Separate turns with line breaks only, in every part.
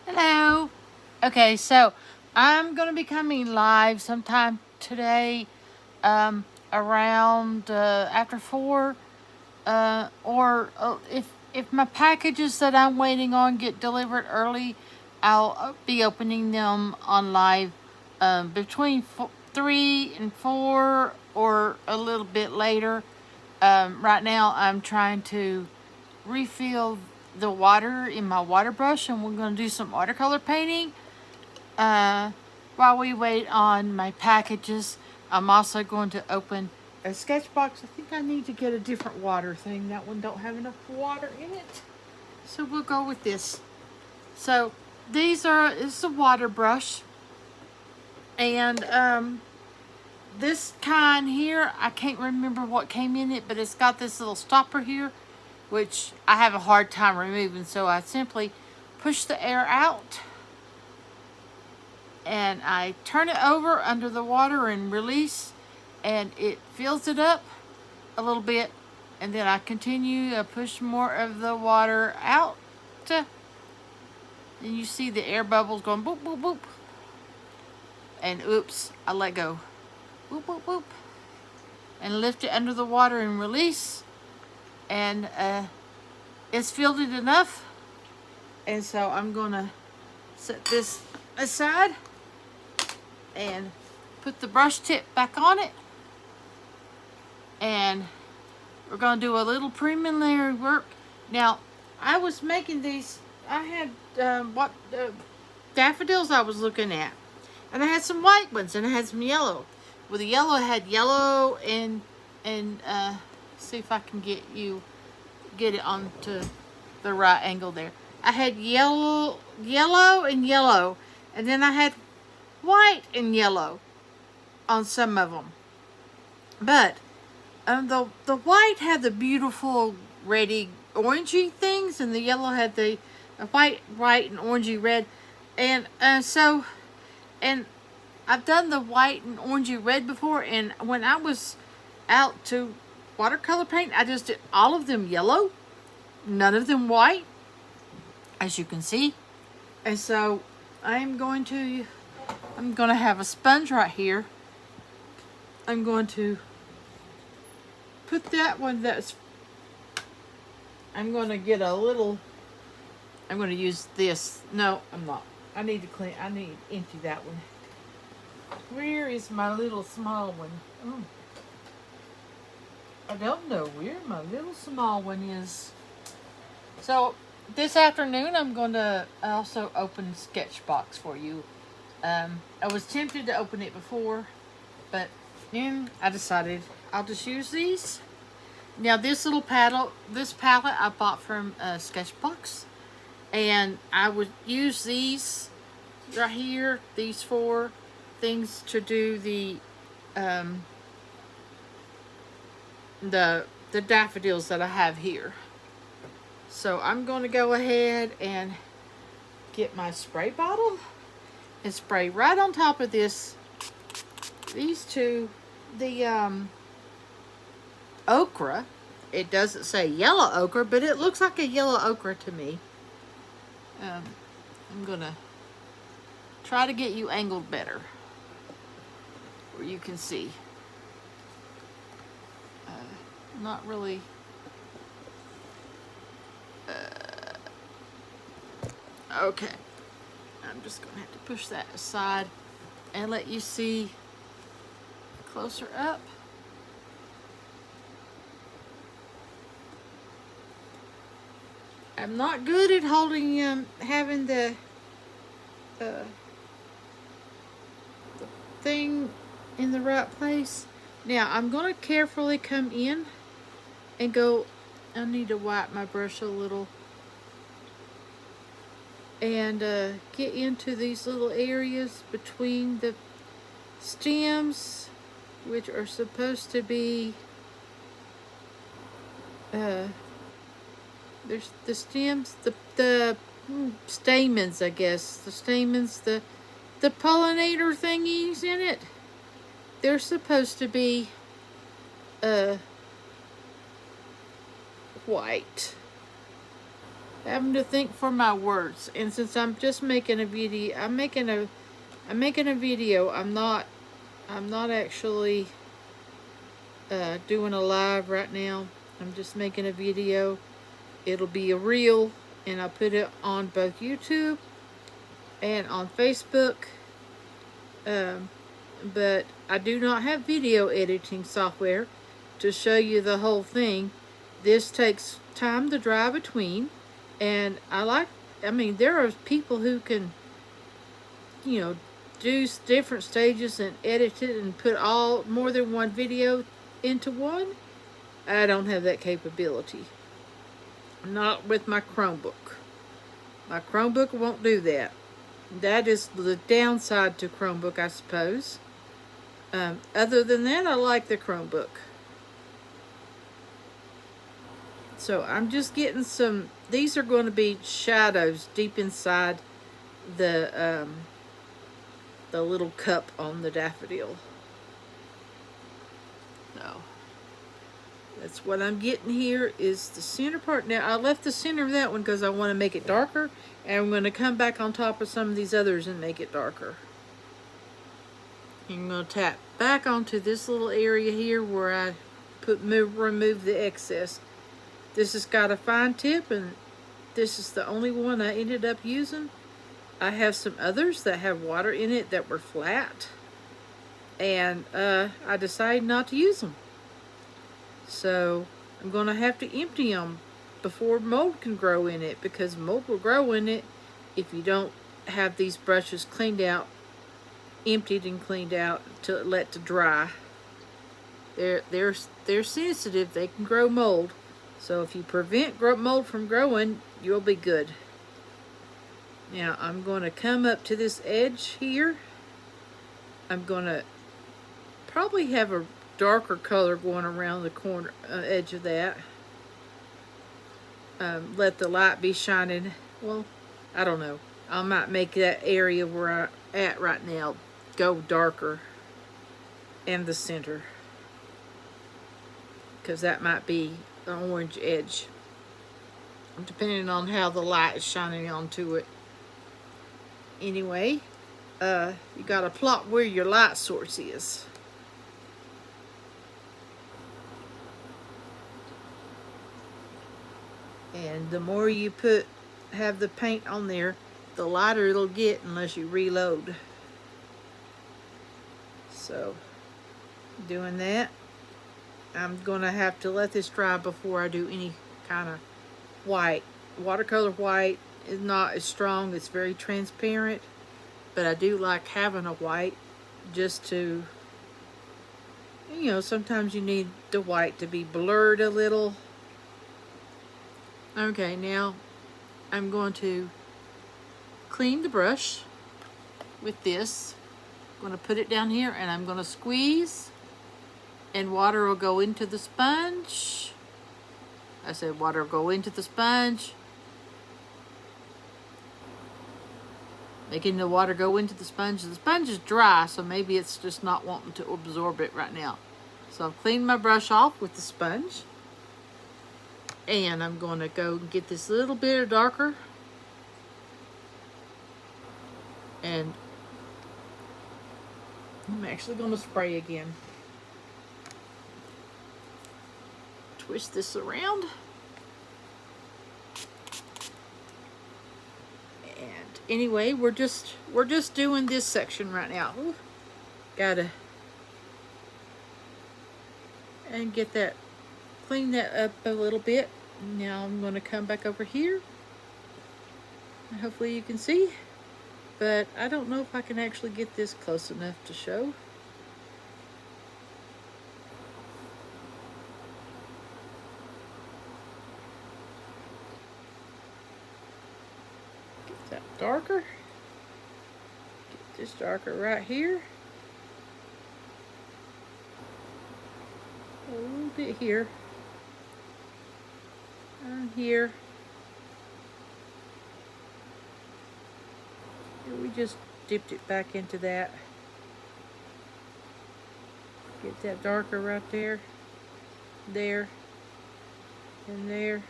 Hello. Okay, so I'm going to be coming live sometime today, around after 4, or if my packages that I'm waiting on get delivered early, I'll be opening them on live between 3 and 4 or a little bit later. Right now, I'm trying to refill the water in my water brush, and we're going to do some watercolor painting. Uh, while we wait on my packages, I'm also going to open a sketchbox. I think I need to get a different water thing. That one don't have enough water in it. So we'll go with this. So it's a water brush. And this kind here, I can't remember what came in it, but it's got this little stopper here, which I have a hard time removing. So I simply push the air out and I turn it over under the water and release, and it fills it up a little bit, and then I continue to push more of the water out, and you see the air bubbles going boop boop boop, and oops, I let go, boop boop boop, and lift it under the water and release, and it's filled it enough, and so I'm gonna set this aside and put the brush tip back on it, and we're going to do a little preliminary work. Now, I was making these, I had daffodils I was looking at, and I had some white ones and I had some yellow. Well, the yellow had yellow and see if I can get it onto the right angle there. I had yellow and yellow, and then I had white and yellow on some of them. But the white had the beautiful reddy orangey things, and the yellow had the white and orangey red. And and I've done the white and orangey red before, and when I was out to watercolor paint, I just did all of them yellow, none of them white, as you can see. And so I'm going to have a sponge right here. I'm going to put that one I'm going to get a little, I'm going to use this. No, I'm not. I need to empty that one. Where is my little small one? Oh. I don't know where my little small one is. So this afternoon I'm going to also open sketchbox for you. I was tempted to open it before, but then I decided I'll just use these. Now this palette I bought from Sketchbox, and I would use these right here, these 4 things to do the daffodils that I have here. So I'm going to go ahead and get my spray bottle and spray right on top of these 2, the ochre. It doesn't say yellow ochre, but it looks like a yellow ochre to me. I'm gonna try to get you angled better where you can see. Not really. Okay. I'm just gonna have to push that aside and let you see closer up. I'm not good at holding having the thing in the right place. Now I'm going to carefully come in and go. I need to wipe my brush a little and get into these little areas between the stems, which are supposed to be there's the stems, the stamens, I guess. The stamens, the pollinator thingies in it. They're supposed to be white. having to think for my words. And since I'm just making a video, I'm making a video. I'm not actually doing a live right now. I'm just making a video. It'll be a reel, and I'll put it on both YouTube and on Facebook. But I do not have video editing software to show you the whole thing. This takes time to dry between, and I mean, there are people who can, you know, do different stages and edit it and put more than one video into one. I don't have that capability. Not with my Chromebook. My Chromebook won't do that. That is the downside to Chromebook, I suppose. Other than that, I like the Chromebook. So I'm just getting some, these are going to be shadows deep inside the little cup on the daffodil. So that's what I'm getting here is the center part. Now I left the center of that one because I want to make it darker, and I'm going to come back on top of some of these others and make it darker. I'm going to tap back onto this little area here where I remove the excess. This has got a fine tip, and this is the only one I ended up using. I have some others that have water in it that were flat, and I decided not to use them. So I'm going to have to empty them before mold can grow in it, because mold will grow in it if you don't have these brushes cleaned out, emptied and cleaned out to let to dry. They're sensitive. They can grow mold. So if you prevent mold from growing, you'll be good. Now I'm going to come up to this edge here. I'm going to probably have a darker color going around the corner edge of that. Let the light be shining. Well, I don't know. I might make that area where I'm at right now go darker, and the center, because that might be an orange edge, depending on how the light is shining onto it. Anyway, you got to plot where your light source is. And the more you have the paint on there, the lighter it'll get unless you reload. So, doing that, I'm gonna have to let this dry before I do any kind of white. Watercolor white is not as strong, it's very transparent, but I do like having a white just to, you know, sometimes you need the white to be blurred a little. Okay, now I'm going to clean the brush with this. I'm going to put it down here, and I'm going to squeeze, and water will go into the sponge. I said water will go into the sponge. Making the water go into the sponge. The sponge is dry, so maybe it's just not wanting to absorb it right now. So I've cleaned my brush off with the sponge. And I'm going to go and get this little bit darker. And I'm actually going to spray again. Twist this around. And anyway, we're just doing this section right now. Ooh, gotta and get that, clean that up a little bit. Now I'm going to come back over here. And hopefully you can see. But I don't know if I can actually get this close enough to show. Get that darker. Get this darker right here. A little bit here. And here. We just dipped it back into that. Get that darker right there, there, and there.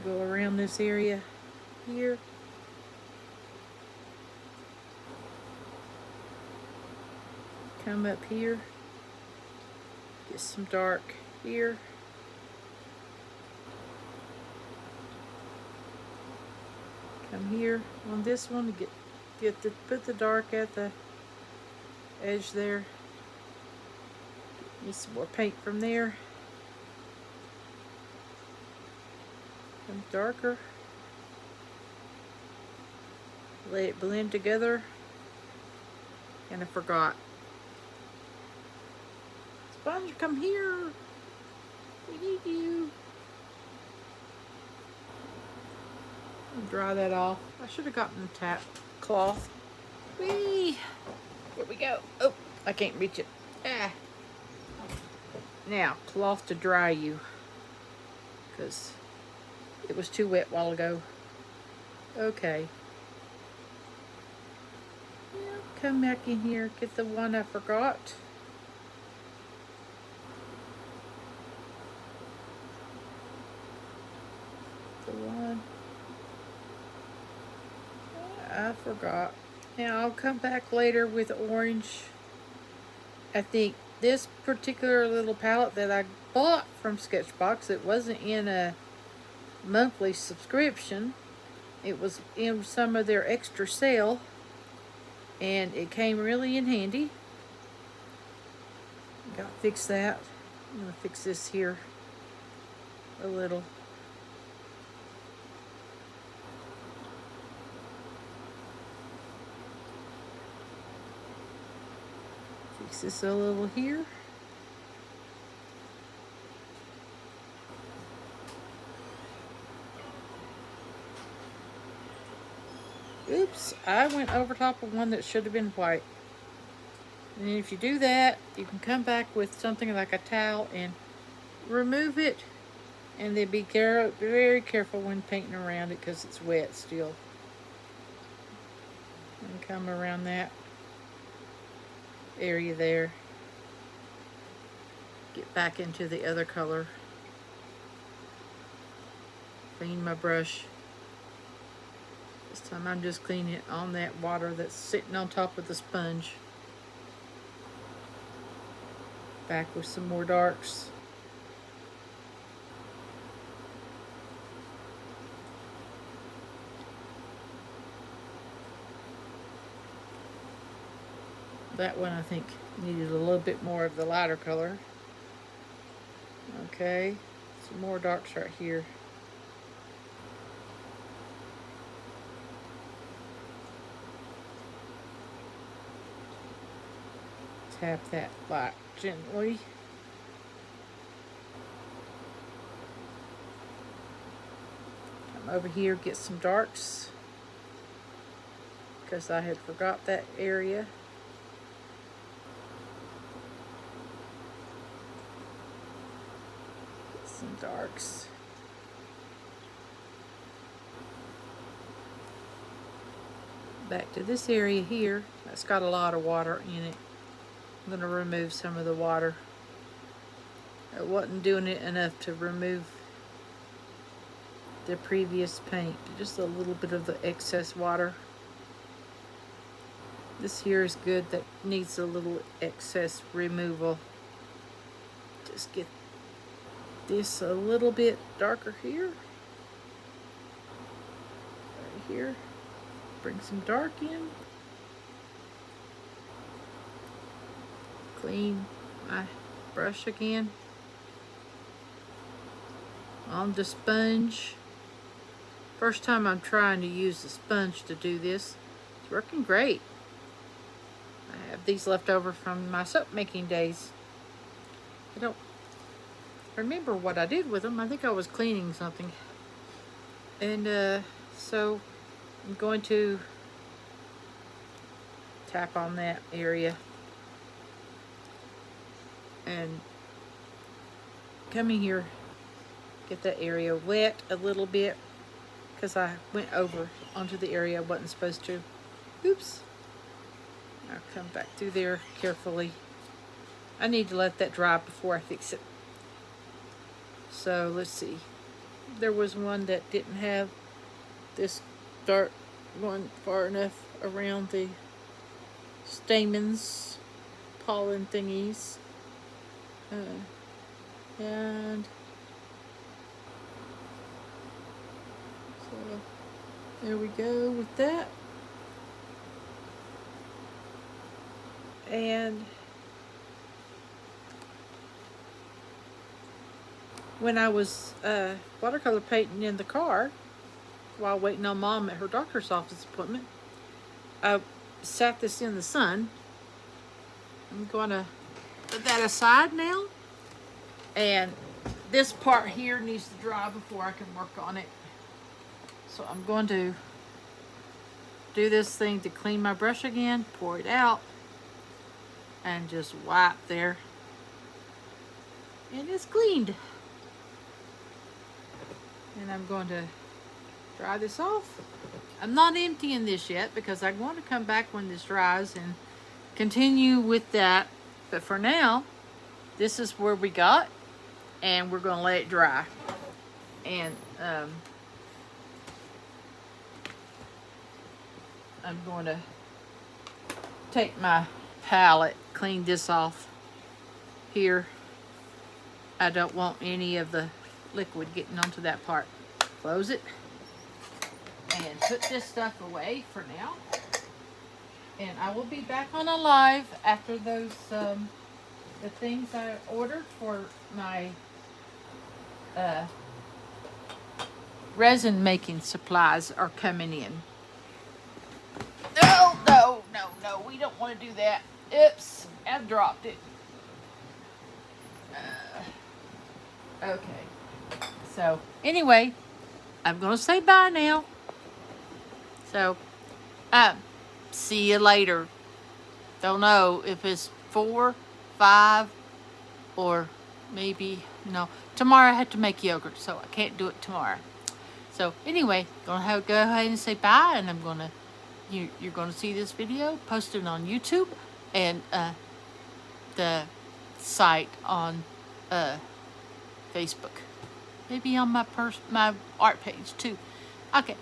Go around this area here. Come up here. Get some dark here. Come here on this one to put the dark at the edge there. Get some more paint from there. Some darker. Let it blend together. And I forgot. Sponge, come here. We need you. Dry that off. I should have gotten a tap cloth. Whee! Here we go. Oh, I can't reach it. Ah. Now, cloth to dry you, because it was too wet a while ago. Okay. Now, come back in here. Get the one I forgot. The one I forgot. Now I'll come back later with orange. I think this particular little palette that I bought from Sketchbox, it wasn't in a monthly subscription. It was in some of their extra sale, and it came really in handy. Gotta fix that. I'm gonna fix this here a little. Fix this a little here. Oops, I went over top of one that should have been white. And if you do that, you can come back with something like a towel and remove it. And then be very careful when painting around it because it's wet still. And come around that area there. Get back into the other color. Clean my brush. This time I'm just cleaning it on that water that's sitting on top of the sponge. Back with some more darks. That one I think needed a little bit more of the lighter color. Okay, some more darks right here. Tap that light gently. Come over here, get some darks, because I had forgot that area. Get some darks. Back to this area here. That's got a lot of water in it. I'm going to remove some of the water. I wasn't doing it enough to remove the previous paint. Just a little bit of the excess water. This here is good. That needs a little excess removal. Just get this a little bit darker here. Right here. Bring some dark in. Clean my brush again. On the sponge. First time I'm trying to use the sponge to do this. It's working great. I have these left over from my soap making days. I don't remember what I did with them. I think I was cleaning something. And so I'm going to tap on that area and come in here, get that area wet a little bit because I went over onto the area I wasn't supposed to. Oops. I'll come back through there carefully. I need to let that dry before I fix it. So let's see. there was one that didn't have this dart going far enough around the stamens, pollen thingies. And so there we go with that. And when I was watercolor painting in the car while waiting on Mom at her doctor's office appointment, I sat this in the sun. I'm going to put that aside now. And this part here needs to dry before I can work on it. So I'm going to do this thing to clean my brush again, pour it out, and just wipe there. And it's cleaned. And I'm going to dry this off. I'm not emptying this yet because I want to come back when this dries and continue with that. But for now, this is where we got, and we're going to let it dry. And I'm going to take my palette, clean this off here. I don't want any of the liquid getting onto that part. Close it and put this stuff away for now. And I will be back on a live after those the things I ordered for my resin making supplies are coming in. No, we don't want to do that. Oops, I've dropped it. Okay, so anyway, I'm gonna say bye now. So see you later. Don't know if it's 4, 5, or maybe, no. Tomorrow I have to make yogurt, so I can't do it tomorrow. So anyway, gonna go ahead and say bye, and I'm gonna, you're gonna see this video posted on YouTube and the site on Facebook. Maybe on my art page too. Okay,